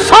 100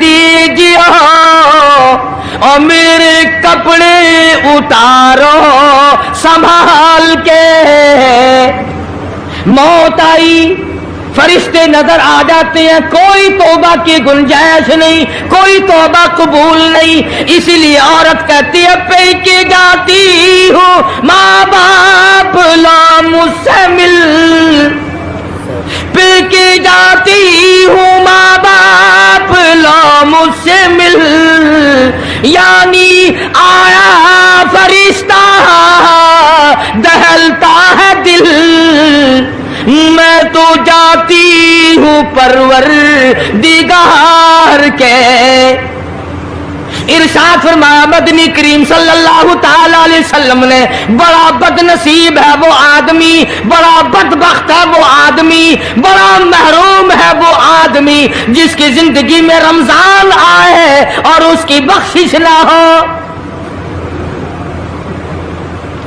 دیجیے اور میرے کپڑے اتارو سنبھال کے. موت آئی, فرشتے نظر آ جاتے ہیں, کوئی توبہ کی گنجائش نہیں, کوئی توبہ قبول نہیں. اسی لیے عورت کہتی ہے پہ کے جاتی ہوں ماں باپ لا مجھ سے مل, پہ کے جاتی ہوں ماں باپ لا مجھ سے مل. یعنی آیا فرشتہ دہلتا ہے دل, میں تو جاتی ہوں پروردگار کے. ارشاد فرمایا مدنی کریم صلی اللہ تعالی علیہ وسلم نے, بڑا بد نصیب ہے وہ آدمی, بڑا بدبخت ہے وہ آدمی, بڑا محروم ہے وہ آدمی جس کی زندگی میں رمضان آئے اور اس کی بخشش نہ ہو.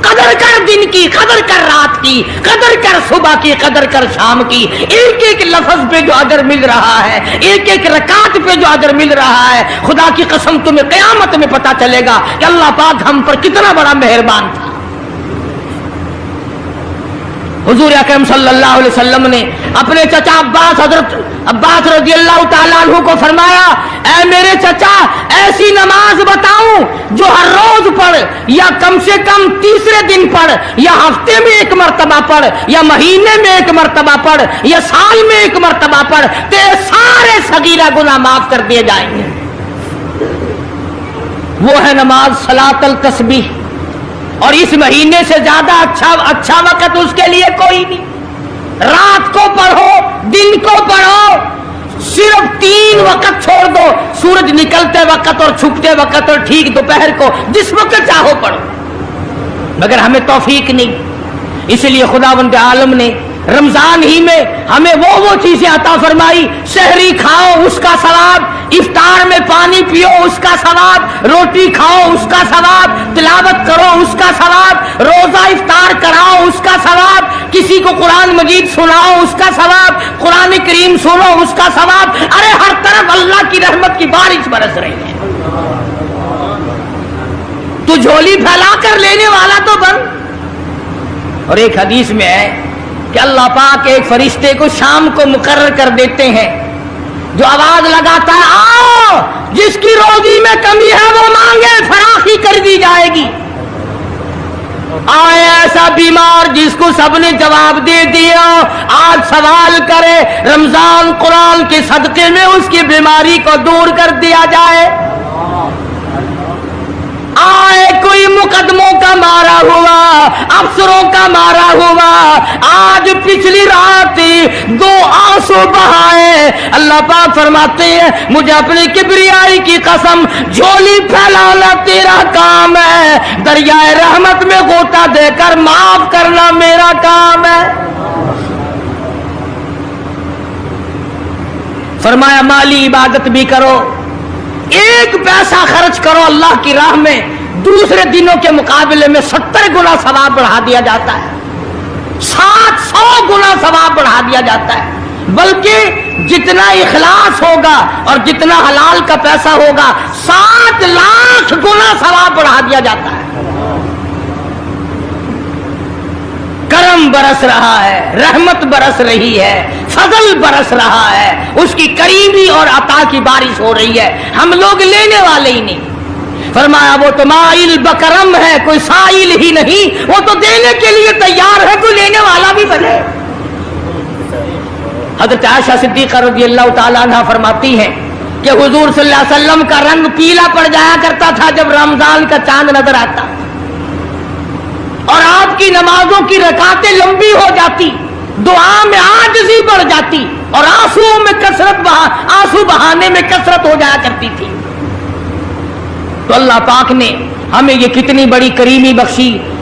قدر کر دن کی, قدر کر رات کی, قدر کر صبح کی, قدر کر شام کی. ایک ایک لفظ پہ جو اجر مل رہا ہے, ایک ایک رکعت پہ جو اجر مل رہا ہے, خدا کی قسم تمہیں قیامت میں پتا چلے گا کہ اللہ پاک ہم پر کتنا بڑا مہربان تھا. حضور اکرم صلی اللہ علیہ وسلم نے اپنے چچا عباس, حضرت عباس رضی اللہ تعالیٰ عنہ کو فرمایا, اے میرے چچا ایسی نماز بتاؤں جو ہر روز پڑھ, یا کم سے کم تیسرے دن پڑھ, یا ہفتے میں ایک مرتبہ پڑھ, یا مہینے میں ایک مرتبہ پڑھ, یا سال میں ایک مرتبہ پڑھ, تیرے سارے صغیرہ گناہ معاف کر دیے جائیں گے. وہ ہے نماز صلاۃ التسبیح, اور اس مہینے سے زیادہ اچھا وقت اس کے لیے کوئی نہیں. رات کو پڑھو, دن کو پڑھو, صرف 3 وقت چھوڑ دو, سورج نکلتے وقت اور چھپتے وقت اور ٹھیک دوپہر کو, جس وقت چاہو پڑھو. مگر ہمیں توفیق نہیں, اس لیے خداوند عالم نے رمضان ہی میں ہمیں وہ چیزیں عطا فرمائی. سحری کھاؤ اس کا ثواب, افطار میں پانی پیو اس کا ثواب, روٹی کھاؤ اس کا ثواب, تلاوت کرو اس کا ثواب, روزہ افطار کراؤ اس کا ثواب, کسی کو قرآن مجید سناؤ اس کا ثواب, قرآن کریم سنو اس کا ثواب. ارے ہر طرف اللہ کی رحمت کی بارش برس رہی ہے, تو جھولی پھیلا کر لینے والا تو بن. اور ایک حدیث میں ہے کہ اللہ پاک ایک فرشتے کو شام کو مقرر کر دیتے ہیں جو آواز لگاتا ہے, آؤ جس کی روزی میں کمی ہے وہ مانگے, فراخی کر دی جائے گی. آئے ایسا بیمار جس کو سب نے جواب دے دیا, آج سوال کرے, رمضان قرآن کے صدقے میں اس کی بیماری کو دور کر دیا جائے. آئے کوئی مقدموں کا مارا ہوا, افسروں کا مارا ہوا, آج پچھلی رات 2 آنسو بہائے. اللہ پاک فرماتے ہیں مجھے اپنی کبریائی کی قسم, جھولی پھیلانا تیرا کام ہے, دریائے رحمت میں غوطہ دے کر معاف کرنا میرا کام ہے. فرمایا مالی عبادت بھی کرو, ایک پیسہ خرچ کرو اللہ کی راہ میں, دوسرے دنوں کے مقابلے میں 70 گنا ثواب بڑھا دیا جاتا ہے, 700 گنا ثواب بڑھا دیا جاتا ہے. بلکہ جتنا اخلاص ہوگا اور جتنا حلال کا پیسہ ہوگا 7 لاکھ گنا ثواب بڑھا دیا جاتا ہے. کرم برس رہا ہے, رحمت برس رہی ہے, فضل برس رہا ہے, اس کی کریمی اور عطا کی بارش ہو رہی ہے. ہم لوگ لینے والے ہی نہیں. فرمایا وہ تو مائل بکرم ہے, کوئی سائل ہی نہیں, وہ تو دینے کے لیے تیار ہے, کوئی لینے والا بھی بنے. حضرت عائشہ صدیقہ رضی اللہ تعالیٰ عنہ فرماتی ہیں کہ حضور صلی اللہ علیہ وسلم کا رنگ پیلا پڑ جایا کرتا تھا جب رمضان کا چاند نظر آتا, اور آپ کی نمازوں کی رکعتیں لمبی ہو جاتی, دعا میں عاجزی بڑھ جاتی, اور آنسو بہانے میں کثرت ہو جایا کرتی تھی. تو اللہ پاک نے ہمیں یہ کتنی بڑی کریمی بخشی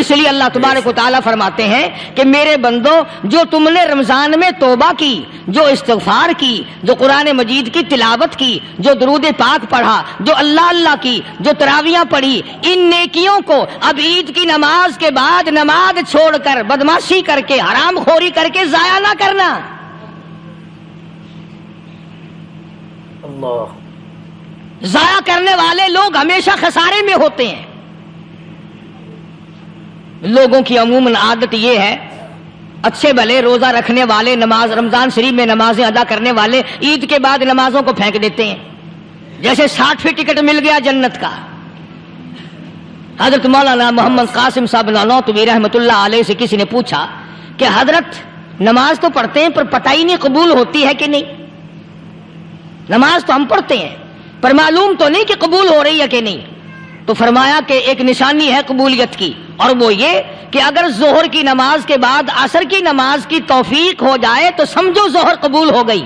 اس لیے اللہ تبارک و تعالیٰ فرماتے ہیں کہ میرے بندو، جو تم نے رمضان میں توبہ کی، جو استغفار کی، جو قرآن مجید کی تلاوت کی، جو درود پاک پڑھا، جو اللہ اللہ کی، جو تراویاں پڑھی، ان نیکیوں کو اب عید کی نماز کے بعد نماز چھوڑ کر، بدماشی کر کے، حرام خوری کر کے ضائع نہ کرنا۔ اللہ، ضائع کرنے والے لوگ ہمیشہ خسارے میں ہوتے ہیں۔ لوگوں کی عموماً عادت یہ ہے، اچھے بھلے روزہ رکھنے والے، نماز رمضان شریف میں نمازیں ادا کرنے والے عید کے بعد نمازوں کو پھینک دیتے ہیں، جیسے 60 ٹکٹ مل گیا جنت کا۔ حضرت مولانا محمد قاسم صاحب نانوتوی رحمۃ اللہ علیہ سے کسی نے پوچھا کہ حضرت نماز تو پڑھتے ہیں پر پتہ ہی نہیں قبول ہوتی ہے کہ نہیں، نماز تو ہم پڑھتے ہیں پر معلوم تو نہیں کہ قبول ہو رہی ہے کہ نہیں۔ تو فرمایا کہ ایک نشانی ہے قبولیت کی، اور وہ یہ کہ اگر ظہر کی نماز کے بعد عصر کی نماز کی توفیق ہو جائے تو سمجھو ظہر قبول ہو گئی،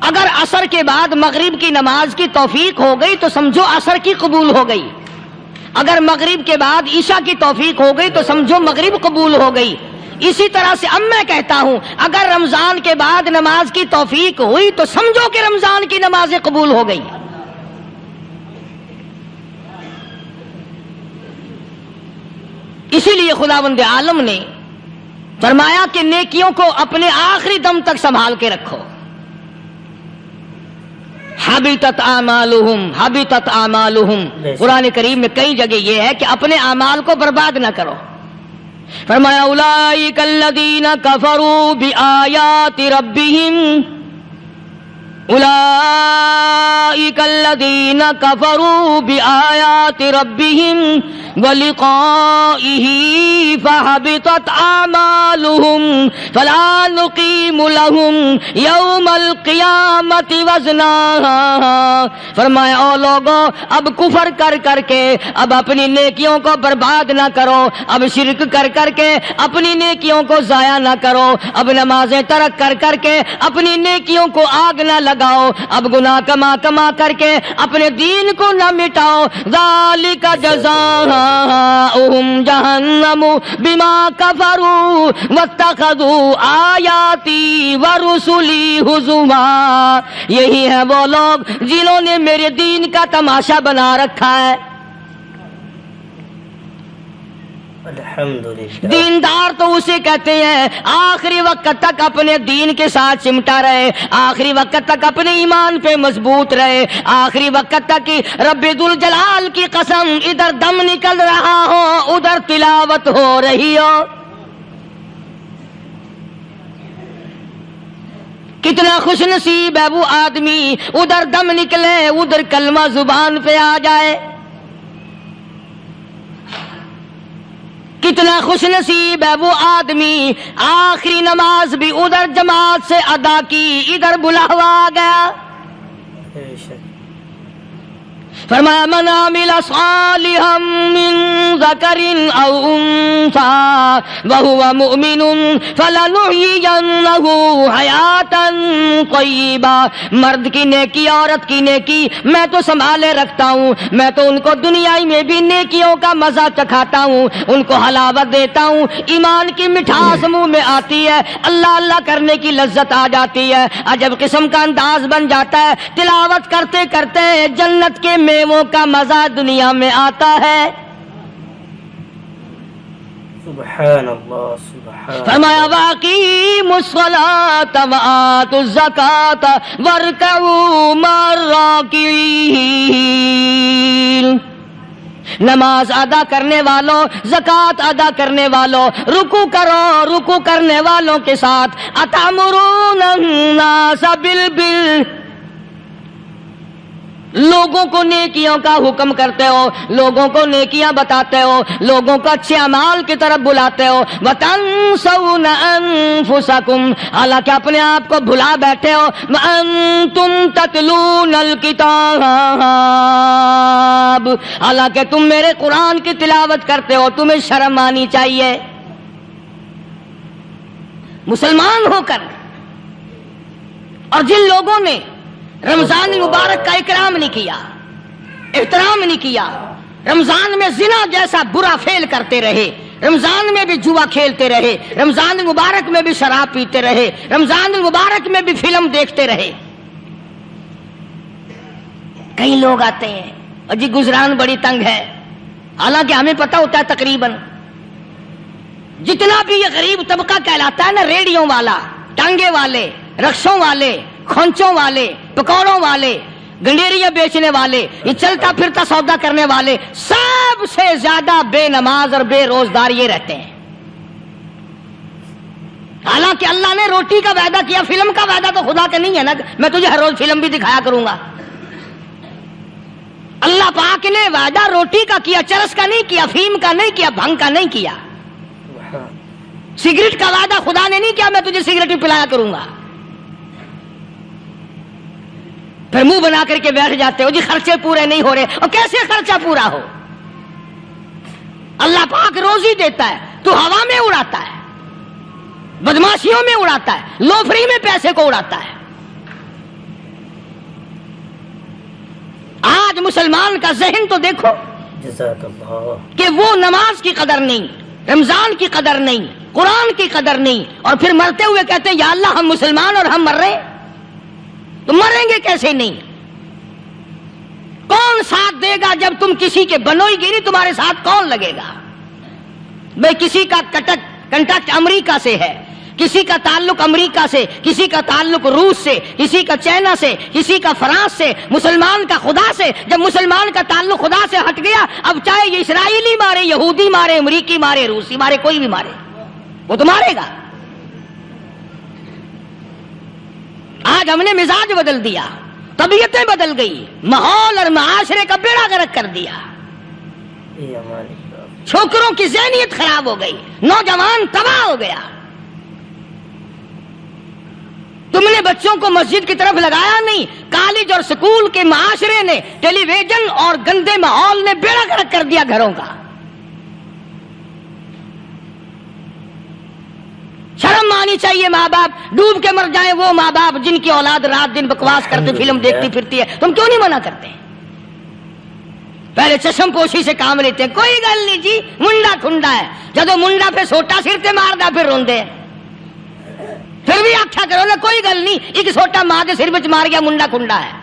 اگر عصر کے بعد مغرب کی نماز کی توفیق ہو گئی تو سمجھو عصر کی قبول ہو گئی، اگر مغرب کے بعد عشاء کی توفیق ہو گئی تو سمجھو مغرب قبول ہو گئی۔ اسی طرح سے اب میں کہتا ہوں، اگر رمضان کے بعد نماز کی توفیق ہوئی تو سمجھو کہ رمضان کی نمازیں قبول ہو گئی۔ اسی لیے خداوند عالم نے فرمایا کہ نیکیوں کو اپنے آخری دم تک سنبھال کے رکھو۔ حبطت اعمالہم، حبطت اعمالہم، قرآن کریم میں کئی جگہ یہ ہے کہ اپنے اعمال کو برباد نہ کرو۔ فرمایا اولئک الذین کفروا بآیات ربہم، اولئک الذین کفروا بآیات ربہم ولقائہ فحبطت اعمالہم فلا نقیم لہم یوم القیامت وزنا۔ فرمایا او لوگو، اب کفر کر کر کے اب اپنی نیکیوں کو برباد نہ کرو، اب شرک کر کر کے اپنی نیکیوں کو ضائع نہ کرو، اب نمازیں ترک کر کر کے اپنی نیکیوں کو آگ نہ لگاؤ، اب گناہ کما کما کر کے اپنے دین کو نہ مٹاؤ۔ ذالک جزاؤہم جہنم بما کفروا واتخذوا آیاتی ورسلی ہزوا۔ یہی ہے وہ لوگ جنہوں نے میرے دین کا تماشا بنا رکھا ہے۔ الحمدللہ، دیندار تو اسے کہتے ہیں آخری وقت تک اپنے دین کے ساتھ چمٹا رہے، آخری وقت تک اپنے ایمان پہ مضبوط رہے، آخری وقت تک رب ذوالجلال کی قسم ادھر دم نکل رہا ہو ادھر تلاوت ہو رہی ہو۔ کتنا خوش نصیب ہے وہ آدمی، ادھر دم نکلے ادھر کلمہ زبان پہ آ جائے۔ کتنا خوش نصیب ہے وہ آدمی، آخری نماز بھی ادھر جماعت سے ادا کی، ادھر بلاوا آ گیا۔ بے شک۔ فرمایا من عمل صالحا من ذکر او انثى وهو مؤمن فلنحيينه حیاتا طیبہ۔ مرد کی نیکی، عورت کی نیکی میں تو سنبھالے رکھتا ہوں، میں تو ان کو دنیائی میں بھی نیکیوں کا مزہ چکھاتا ہوں، ان کو حلاوت دیتا ہوں، ایمان کی مٹھاس منہ میں آتی ہے، اللہ اللہ کرنے کی لذت آ جاتی ہے، عجب قسم کا انداز بن جاتا ہے، تلاوت کرتے کرتے جنت کے میووں کا مزہ دنیا میں آتا ہے۔ سبحان اللہ، سبحان فرمایا واقیموا الصلاۃ وآتوا الزکاۃ وارکعوا مع الراکعین۔ نماز ادا کرنے والوں، زکوٰۃ ادا کرنے والوں، رکوع کرو، رکوع کرنے والوں کے ساتھ۔ اتامرون الناس بالبر، لوگوں کو نیکیوں کا حکم کرتے ہو، لوگوں کو نیکیاں بتاتے ہو، لوگوں کو اچھے اعمال کی طرف بلاتے ہو۔ وَتَنْسَوْنَ أَنفُسَكُمْ، حالانکہ اپنے آپ کو بھلا بیٹھے ہو۔ وَأَنْتُمْ تَتْلُونَ الْكِتَابَ، حالانکہ تم میرے قرآن کی تلاوت کرتے ہو، تمہیں شرم آنی چاہیے۔ مسلمان ہو کر اور جن لوگوں نے رمضان مبارک کا اکرام نہیں کیا، احترام نہیں کیا، رمضان میں زنا جیسا برا فعل کرتے رہے، رمضان میں بھی جوا کھیلتے رہے، رمضان المبارک میں بھی شراب پیتے رہے، رمضان المبارک میں بھی فلم دیکھتے رہے۔ کئی لوگ آتے ہیں اور جی گزران بڑی تنگ ہے، حالانکہ ہمیں پتہ ہوتا ہے تقریباً جتنا بھی یہ غریب طبقہ کہلاتا ہے نا، ریڑیوں والا، ٹانگے والے، رکشوں والے، کھونچوں والے، پکوڑوں والے، گنڈیریاں بیچنے والے، یہ چلتا پھرتا سودا کرنے والے، سب سے زیادہ بے نماز اور بے روزدار یہ رہتے ہیں۔ حالانکہ اللہ نے روٹی کا وعدہ کیا، فلم کا وعدہ تو خدا کا نہیں ہے نا، میں تجھے ہر روز فلم بھی دکھایا کروں گا۔ اللہ پاک نے وعدہ روٹی کا کیا، چرس کا نہیں کیا، فیم کا نہیں کیا، بھنگ کا نہیں کیا۔ سگریٹ کا وعدہ خدا نے نہیں کیا میں تجھے سگریٹ بھی پلایا کروں گا۔ پھر منہ بنا کر کے بیٹھ جاتے ہو جی خرچے پورے نہیں ہو رہے، اور کیسے خرچہ پورا ہو؟ اللہ پاک روزی دیتا ہے، تو ہوا میں اڑاتا ہے، بدماشیوں میں اڑاتا ہے، لوفری میں پیسے کو اڑاتا ہے۔ آج مسلمان کا ذہن تو دیکھو جزاک اللہ کہ وہ نماز کی قدر نہیں، رمضان کی قدر نہیں، قرآن کی قدر نہیں، اور پھر مرتے ہوئے کہتے ہیں یا اللہ ہم مسلمان اور ہم مر رہے ہیں۔ تو مریں گے کیسے نہیں؟ کون ساتھ دے گا جب تم کسی کے بنوئی گیری، تمہارے ساتھ کون لگے گا؟ بھئی کسی کا کنٹیکٹ امریکہ سے ہے، کسی کا تعلق امریکہ سے، کسی کا تعلق روس سے، کسی کا چائنا سے، کسی کا فرانس سے، مسلمان کا خدا سے۔ جب مسلمان کا تعلق خدا سے ہٹ گیا، اب چاہے یہ اسرائیلی مارے، یہودی مارے، امریکی مارے، روسی مارے، کوئی بھی مارے، وہ تو مارے گا۔ آج ہم نے مزاج بدل دیا، طبیعتیں بدل گئی، ماحول اور معاشرے کا بیڑا غرق کر دیا، چھوکروں کی ذہنیت خراب ہو گئی، نوجوان تباہ ہو گیا۔ تم نے بچوں کو مسجد کی طرف لگایا نہیں، کالج اور سکول کے معاشرے نے، ٹیلی ویژن اور گندے ماحول نے بیڑا غرق کر دیا گھروں کا۔ شرم آنی چاہیے ماں باپ، ڈوب کے مر جائیں وہ ماں باپ جن کی اولاد رات دن بکواس کرتے فلم دیکھتی پھرتی ہے، تم کیوں نہیں منع کرتے؟ پہلے چشم پوشی سے کام لیتے ہیں، کوئی گل نہیں جی منڈا کھنڈا ہے، جدو منڈا پہ سوٹا سر تے ماردا پھر روندے، پھر بھی آکھا کرو نا کوئی گل نہیں، ایک سوٹا ماں کے سر وچ مار گیا منڈا کھنڈا ہے۔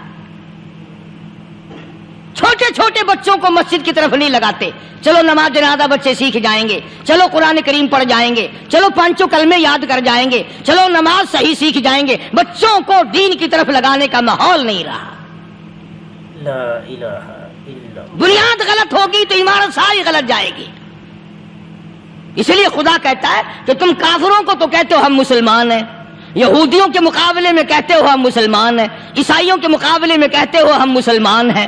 چھوٹے چھوٹے بچوں کو مسجد کی طرف نہیں لگاتے، چلو نماز جنازہ بچے سیکھ جائیں گے، چلو قرآن کریم پڑھ جائیں گے، چلو پانچوں کلمے یاد کر جائیں گے، چلو نماز صحیح سیکھ جائیں گے، بچوں کو دین کی طرف لگانے کا ماحول نہیں رہا۔ لا الہ الا اللہ۔ بنیاد غلط ہوگی تو عمارت ساری غلط جائے گی۔ اس لیے خدا کہتا ہے کہ تم کافروں کو تو کہتے ہو ہم مسلمان ہیں، یہودیوں کے مقابلے میں کہتے ہو ہم مسلمان ہیں، عیسائیوں کے مقابلے میں کہتے ہو ہم مسلمان ہیں،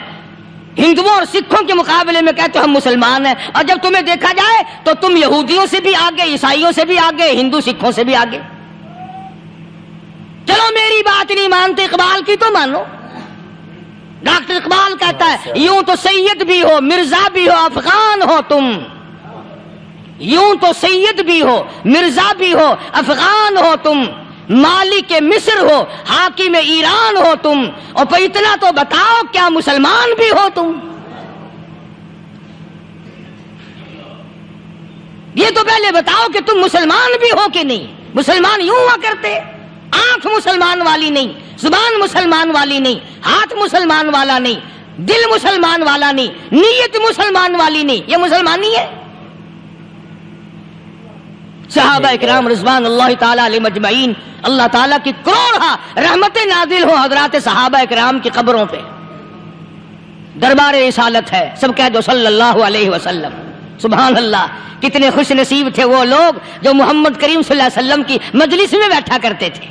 ہندوؤں اور سکھوں کے مقابلے میں کہتے ہو ہم مسلمان ہیں، اور جب تمہیں دیکھا جائے تو تم یہودیوں سے بھی آگے، عیسائیوں سے بھی آگے، ہندو سکھوں سے بھی آگے۔ چلو میری بات نہیں مانتے اقبال کی تو مانو۔ ڈاکٹر اقبال کہتا ہے یوں تو سید بھی ہو، مرزا بھی ہو، افغان ہو تم، یوں تو سید بھی ہو، مرزا بھی ہو، افغان ہو تم، مالک مصر ہو، حاکم ایران ہو تم، اور پھر اتنا تو بتاؤ کیا مسلمان بھی ہو تم؟ یہ تو پہلے بتاؤ کہ تم مسلمان بھی ہو کہ نہیں۔ مسلمان یوں ہوا کرتے، آنکھ مسلمان والی نہیں، زبان مسلمان والی نہیں، ہاتھ مسلمان والا نہیں، دل مسلمان والا نہیں، نیت مسلمان والی نہیں، یہ مسلمان نہیں ہے۔ صحابہ اکرام رضوان اللہ تعالی علیہ مجمعین، اللہ تعالیٰ کی کروڑہ رحمتیں نازل ہو حضرات صحابہ اکرام کی قبروں پہ، دربار رسالت ہے، سب کہہ دو صلی اللہ علیہ وسلم۔ سبحان اللہ، کتنے خوش نصیب تھے وہ لوگ جو محمد کریم صلی اللہ علیہ وسلم کی مجلس میں بیٹھا کرتے تھے۔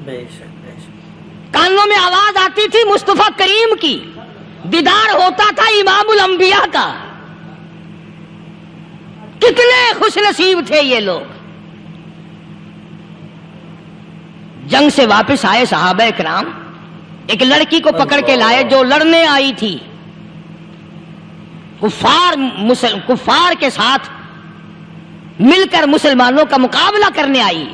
بے شک بے شک۔ کانوں میں آواز آتی تھی مصطفیٰ کریم کی، دیدار ہوتا تھا امام الانبیاء کا۔ کتنے خوش نصیب تھے یہ لوگ۔ جنگ سے واپس آئے صحابہ کرام، ایک لڑکی کو پکڑ کے لائے جو لڑنے آئی تھی، کفار کے ساتھ مل کر مسلمانوں کا مقابلہ کرنے آئی۔